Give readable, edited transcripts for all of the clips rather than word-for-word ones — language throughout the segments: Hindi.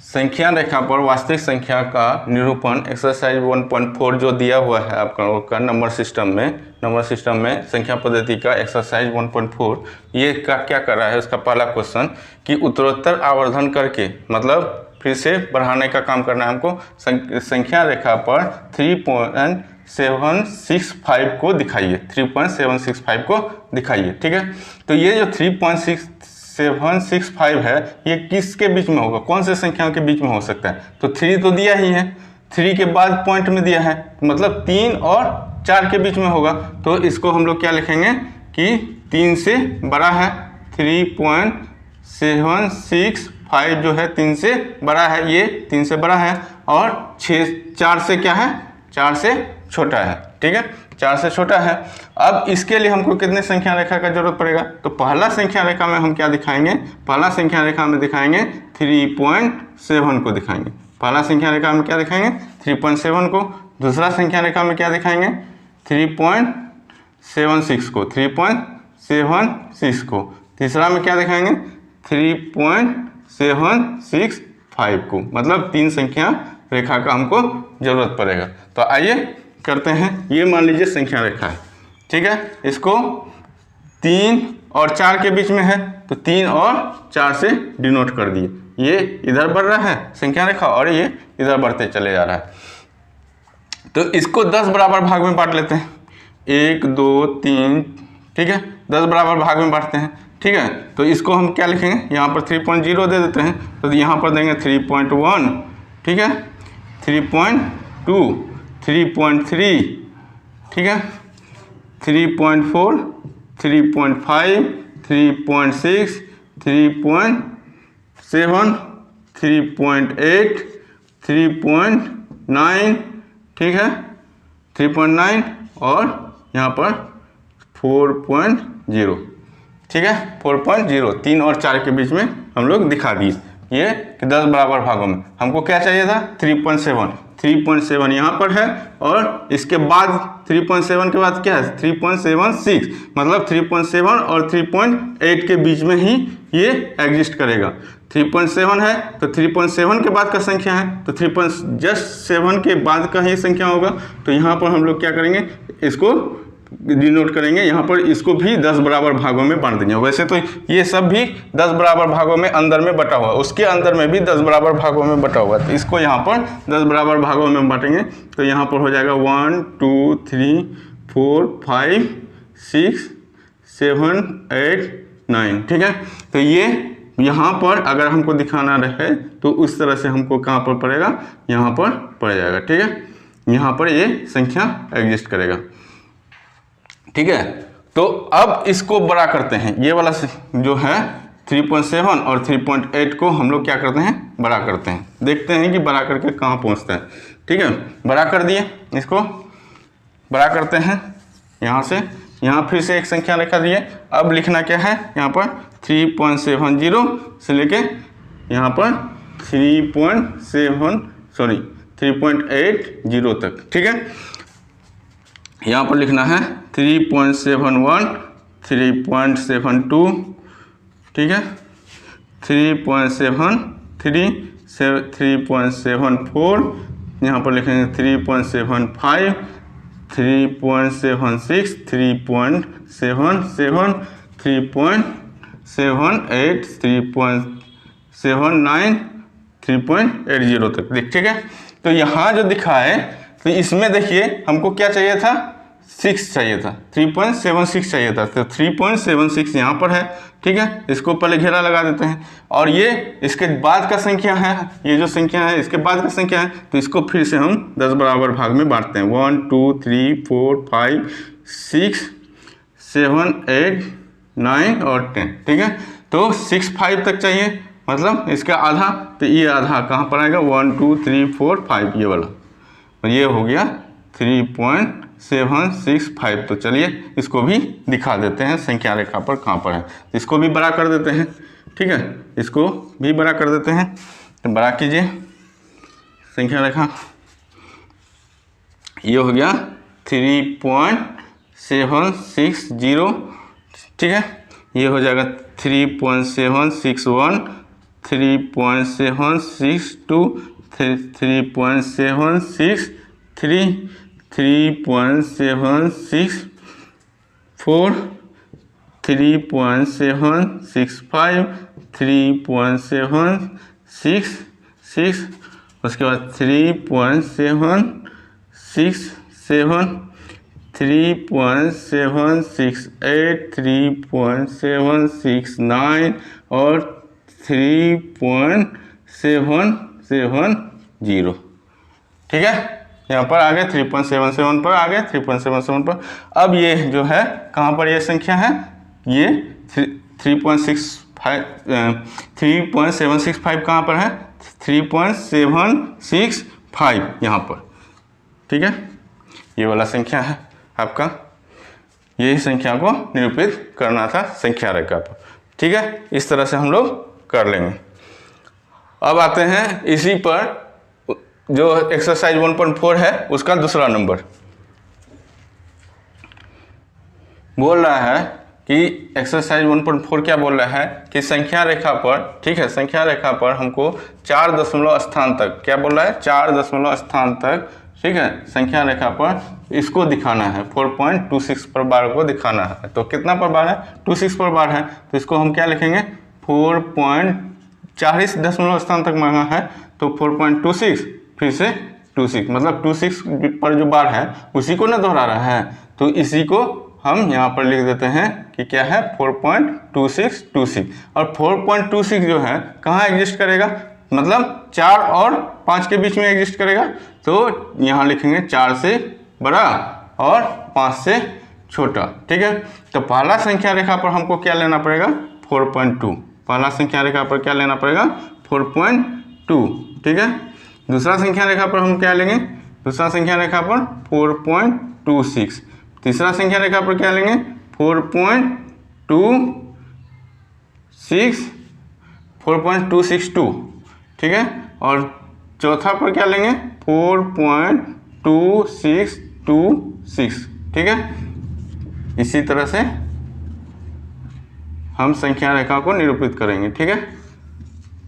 संख्या रेखा पर वास्तविक संख्या का निरूपण एक्सरसाइज 1.4 जो दिया हुआ है आपका नंबर सिस्टम में संख्या पद्धति का एक्सरसाइज 1.4 ये क्या कर रहा है। उसका पहला क्वेश्चन कि उत्तरोत्तर आवर्धन करके मतलब फिर से बढ़ाने का काम करना है हमको। संख्या रेखा पर 3.765 को दिखाइए, 3.765 को दिखाइए। ठीक है, तो ये जो 3.765 है ये किसके बीच में होगा, कौन से संख्याओं के बीच में हो सकता है। तो 3 तो दिया ही है, 3 के बाद पॉइंट में दिया है, मतलब 3 और 4 के बीच में होगा। तो इसको हम लोग क्या लिखेंगे कि 3 से बड़ा है, 3.765 जो है 3 से बड़ा है, ये 3 से बड़ा है, और 4 से क्या है, 4 से छोटा है। ठीक है, 4 से छोटा है। अब इसके लिए हमको कितने संख्या रेखा का जरूरत पड़ेगा, तो पहला संख्या रेखा में हम क्या दिखाएंगे, पहला संख्या रेखा में दिखाएंगे 3.7 को दिखाएंगे। पहला संख्या रेखा में क्या दिखाएंगे, 3.7 को। दूसरा संख्या रेखा में क्या दिखाएंगे, 3.76 को, 3.76 को। तीसरा में क्या दिखाएंगे, 3.765 को। मतलब 3 संख्या रेखा का हमको जरूरत पड़ेगा। तो आइए करते हैं। ये मान लीजिए संख्या रेखा है, ठीक है, इसको 3 और 4 के बीच में है, तो 3 और 4 से डिनोट कर दिए। ये इधर बढ़ रहा है संख्या रेखा और ये इधर बढ़ते चले जा रहा है। तो इसको 10 बराबर भाग में बांट लेते हैं, 1 2 3, ठीक है, 10 बराबर भाग में बांटते हैं। ठीक है, तो इसको हम क्या लिखेंगे, यहाँ पर 3.0 दे देते हैं, तो यहाँ पर देंगे 3.1, ठीक है, 3.2, 3.3, ठीक है, 3.4, 3.5, 3.6, 3.7, 3.8, 3.9, ठीक है, 3.9 और यहाँ पर 4.0, ठीक है, 4.0। 3 और 4 के बीच में हम लोग दिखा दिए ये कि 10 बराबर भागों में। हमको क्या चाहिए था, 3.7 यहाँ पर है, और इसके बाद 3.7 के बाद क्या है, 3.76, मतलब 3.7 और 3.8 के बीच में ही ये एग्जिस्ट करेगा। 3.7 है तो 3.7 के बाद का संख्या है, तो 3.7 के बाद का ही संख्या होगा। तो यहाँ पर हम लोग क्या करेंगे, इसको डिनोट करेंगे, यहाँ पर इसको भी 10 बराबर भागों में बांट देंगे। वैसे तो ये सब भी 10 बराबर भागों में अंदर में बटा हुआ है, उसके अंदर में भी 10 बराबर भागों में बटा हुआ है, तो इसको यहाँ पर 10 बराबर भागों में बांटेंगे। तो यहाँ पर हो जाएगा 1 2 3 4 5 6 7 8 9, ठीक है। तो ये यहाँ पर अगर हमको दिखाना रहे तो उस तरह से हमको कहाँ पर पड़ेगा, यहाँ पर पड़ जाएगा, ठीक है, यहाँ पर ये संख्या एग्जिस्ट करेगा, ठीक है। तो अब इसको बड़ा करते हैं, ये वाला जो है 3.7 और 3.8 को हम लोग क्या करते हैं, बड़ा करते हैं, देखते हैं कि बड़ा करके कहाँ पहुँचता है। ठीक है, बड़ा कर दिए, इसको बड़ा करते हैं यहाँ से, यहाँ फिर से एक संख्या रेखा दिए। अब लिखना क्या है, यहाँ पर 3.70 से लेके यहाँ पर 3.80 तक, ठीक है। यहाँ पर लिखना है 3.71, 3.72, ठीक है, 3.73, 3.74, यहाँ पर लिखेंगे 3.75, 3.76, 3.77, 3.78, 3.79, 3.80 तक, ठीक है। तो यहाँ जो दिखा है, तो इसमें देखिए हमको क्या चाहिए था, 6 चाहिए था, 3.76 चाहिए था, तो 3.76 यहाँ पर है, ठीक है। इसको पहले घेरा लगा देते हैं, और ये इसके बाद का संख्या है, ये जो संख्या है इसके बाद का संख्या है, तो इसको फिर से हम 10 बराबर भाग में बांटते हैं, 1 2 3 4 5 6 7 8 9 और 10, ठीक है। तो 65 तक चाहिए, मतलब इसका आधा, तो ये आधा कहाँ पर आएगा, 1 2 3 4 5, ये वाला, ये हो गया 3.765। तो चलिए इसको भी दिखा देते हैं संख्या रेखा पर कहाँ पर है, तो इसको भी बड़ा कर देते हैं, ठीक है, इसको भी बड़ा कर देते हैं। तो बड़ा कीजिए संख्या रेखा, ये हो गया 3.760, ठीक है, ये हो जाएगा 3.761, 3.762, 3.763, 3.764, 3.765, 3.766, उसके बाद 3.767, 3.768, 3.769 और 3.770। ठीक है, यहाँ पर आ गए 3.77 पर, आ गए 3.77 पर। अब ये जो है कहाँ पर ये संख्या है, ये 3.765 कहाँ पर है, 3.765 यहाँ पर। ठीक है, ये वाला संख्या है आपका, यही संख्या को निरूपित करना था संख्या रेखा पर। ठीक है, इस तरह से हम लोग कर लेंगे। अब आते हैं इसी पर जो एक्सरसाइज 1.4 है उसका दूसरा नंबर। बोल रहा है कि एक्सरसाइज 1.4 क्या बोल रहा है कि संख्या रेखा पर, ठीक है, संख्या रेखा पर हमको 4 दशमलव स्थान तक, क्या बोल रहा है, 4 दशमलव स्थान तक, ठीक है, संख्या रेखा पर इसको दिखाना है, 4.26 पर बार को दिखाना है। तो कितना पर बार है, 26 पर बार है, तो इसको हम क्या लिखेंगे, 4.40 दशमलव स्थान तक मांगा है, तो 4.26 फिर से 26, मतलब 26 पर जो बार है उसी को ना दोहरा रहा है, तो इसी को हम यहाँ पर लिख देते हैं कि क्या है, 4.2626। और 4.26 जो है कहाँ एग्जिस्ट करेगा, मतलब 4 और 5 के बीच में एग्जिस्ट करेगा, तो यहाँ लिखेंगे 4 से बड़ा और 5 से छोटा। ठीक है, तो पहला संख्या रेखा पर हमको क्या लेना पड़ेगा, 4.2। पहला संख्या रेखा पर क्या लेना पड़ेगा, 4.2। ठीक है, दूसरा संख्या रेखा पर हम क्या लेंगे, दूसरा संख्या रेखा पर 4.26। तीसरा संख्या रेखा पर क्या लेंगे, 4.262। ठीक है, और चौथा पर क्या लेंगे, 4.2626। ठीक है, इसी तरह से हम संख्या रेखा को निरूपित करेंगे। ठीक है,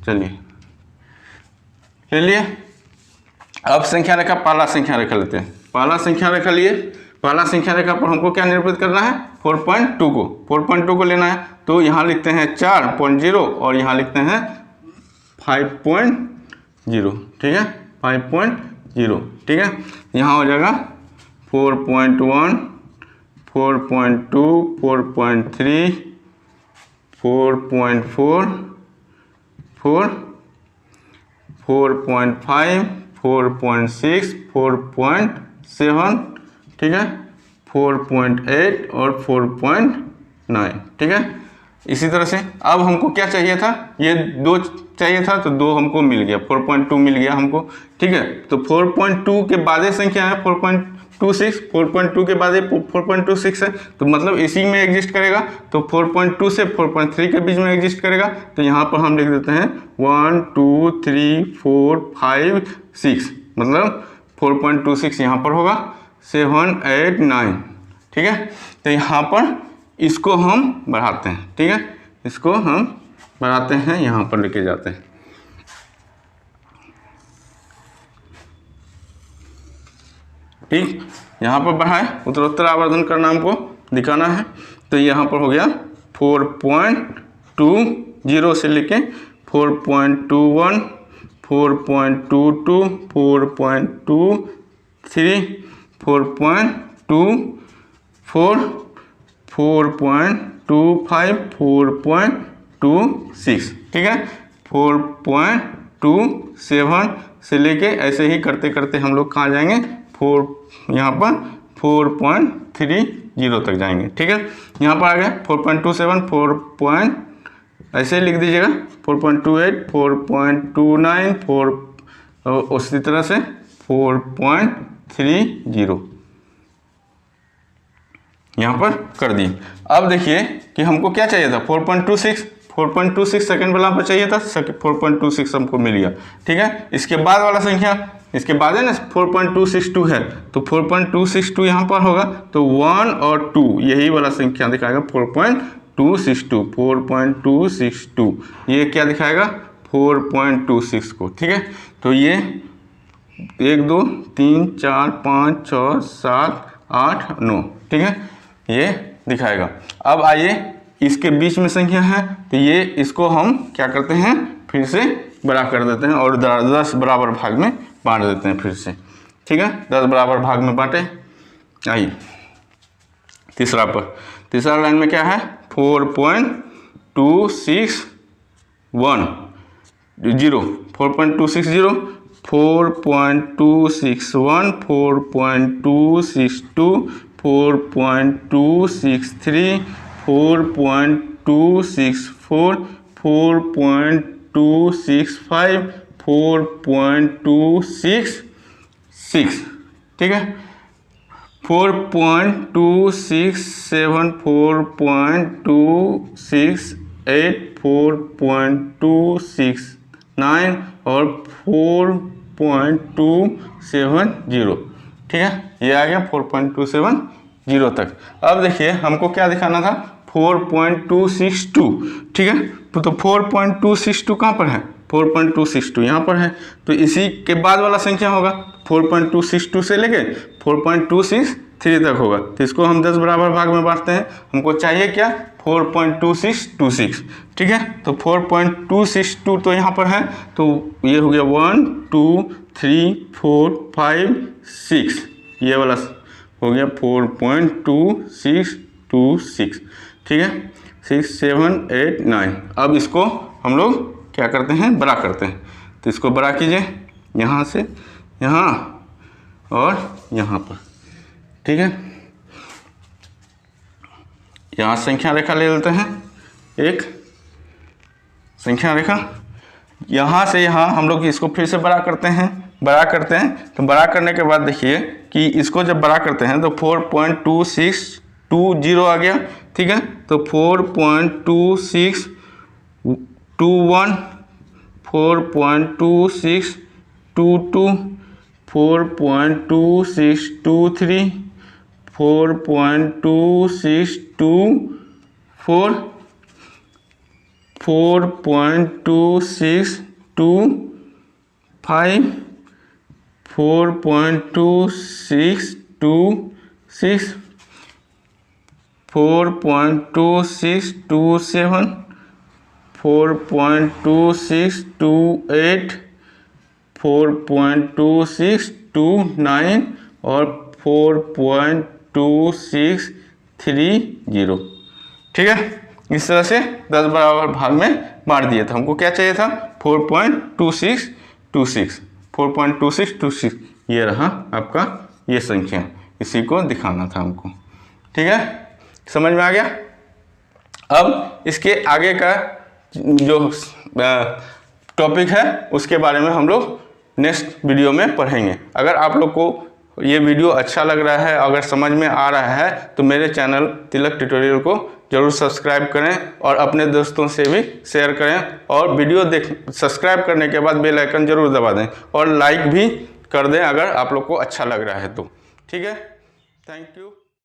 चलिए ले लिए। अब संख्या रेखा, पहला संख्या रेखा लेते हैं। पहला संख्या रेखा लिए, पहला संख्या रेखा पर हमको क्या निरूपित करना है, 4.2 को, 4.2 को लेना है, तो यहाँ लिखते हैं 4.0 और यहाँ लिखते हैं 5.0। ठीक है, 5.0। ठीक है, यहाँ हो जाएगा 4.1, 4.2, 4.3, 4.4, 4.5, 4.6, 4.7, ठीक है, 4.8 और 4.9। ठीक है, इसी तरह से अब हमको क्या चाहिए था, ये 2 चाहिए था, तो 2 हमको मिल गया, 4.2 मिल गया हमको। ठीक है, तो 4.2 के बाद संख्या है 4.26, 4.2 के बाद 4.26 है, तो मतलब इसी में एग्जिस्ट करेगा, तो 4.2 से 4.3 के बीच में एग्जिस्ट करेगा, तो यहाँ पर हम लिख देते हैं 1 2 3 4 5 6, मतलब 4.26 यहाँ पर होगा, 7 8 9। ठीक है, तो यहाँ पर इसको हम बढ़ाते हैं। ठीक है, इसको हम बढ़ाते हैं, यहाँ पर लेके जाते हैं। ठीक, यहाँ पर बढ़ाए, उत्तरोत्तर आवर्धन करना हमको दिखाना है, तो यहाँ पर हो गया 4.20 से लेके 4.21, 4.22, 4.23, 4.24, 4.25, 4.26। ठीक है, 4.27 से लेके ऐसे ही करते करते हम लोग कहाँ जाएंगे, यहाँ पर 4.30 तक जाएंगे। ठीक है, यहाँ पर आ गया 4.27, ऐसे लिख दीजिएगा, 4.28, 4.29, 4, उसी तरह से 4.30 यहाँ पर कर दिए। अब देखिए कि हमको क्या चाहिए था, 4.26 सेकंड वाला पर चाहिए था, 4.26 हमको मिल गया। ठीक है, इसके बाद वाला संख्या, इसके बाद है ना 4.262 है, तो 4.262 यहाँ पर होगा, तो 1 और 2 यही वाला संख्या दिखाएगा, 4.262, 4.262 ये क्या दिखाएगा, 4.26 को, ठीक है। तो ये 1 2 3 4 5 6 7 8 9, ठीक है, ये दिखाएगा। अब आइए इसके बीच में संख्या है तो ये इसको हम क्या करते हैं, फिर से बड़ा कर देते हैं और 10 बराबर भाग में बांट देते हैं फिर से, ठीक है। 10 बराबर भाग में बांटे। आइए तीसरा लाइन में क्या है, 4.261 0, 4.260, 4.261, 4.262, 4.263, 4.264, 4.265, 4.266, ठीक है। 4.267, 4.268, 4.269 और 4.270, ठीक है। ये आ गया 4.270 तक। अब देखिए हमको क्या दिखाना था, 4.262, ठीक है। तो 4.262 कहाँ पर है, 4.262 यहाँ पर है। तो इसी के बाद वाला संख्या होगा 4.262 से लेके 4.263 तक होगा। तो इसको हम 10 बराबर भाग में बांटते हैं। हमको चाहिए क्या, 4.2626, ठीक है। तो 4.262 तो यहाँ पर है, तो ये हो गया 1 2 3 4 5 6, ये वाला हो गया 4.2626, ठीक है। 6 7 8 9। अब इसको हम लोग क्या करते हैं, बड़ा करते हैं। तो इसको बड़ा कीजिए, यहाँ से यहाँ और यहाँ पर, ठीक है। यहाँ संख्या रेखा ले लेते हैं, एक संख्या रेखा, यहाँ से यहाँ हम लोग इसको फिर से बड़ा करते हैं। तो बड़ा करने के बाद देखिए कि इसको जब बड़ा करते हैं तो 4.2620 आ गया, ठीक है। तो 4.2621, 4.2622, 4.2623, 4.2624, 4.2625, 4.2626, 4.2627, 4.2628, 4.2629 और 4.2630, ठीक है। इस तरह से 10 बराबर भाग में बांट दिए। तो हमको क्या चाहिए था, 4.2626, 4.2626, ये रहा आपका ये संख्या, इसी को दिखाना था हमको, ठीक है। समझ में आ गया। अब इसके आगे का जो टॉपिक है उसके बारे में हम लोग नेक्स्ट वीडियो में पढ़ेंगे। अगर आप लोग को ये वीडियो अच्छा लग रहा है, अगर समझ में आ रहा है, तो मेरे चैनल तिलक ट्यूटोरियल को जरूर सब्सक्राइब करें और अपने दोस्तों से भी शेयर करें। और वीडियो सब्सक्राइब करने के बाद बेल आइकन जरूर दबा दें और लाइक भी कर दें अगर आप लोग को अच्छा लग रहा है तो, ठीक है। Thank you.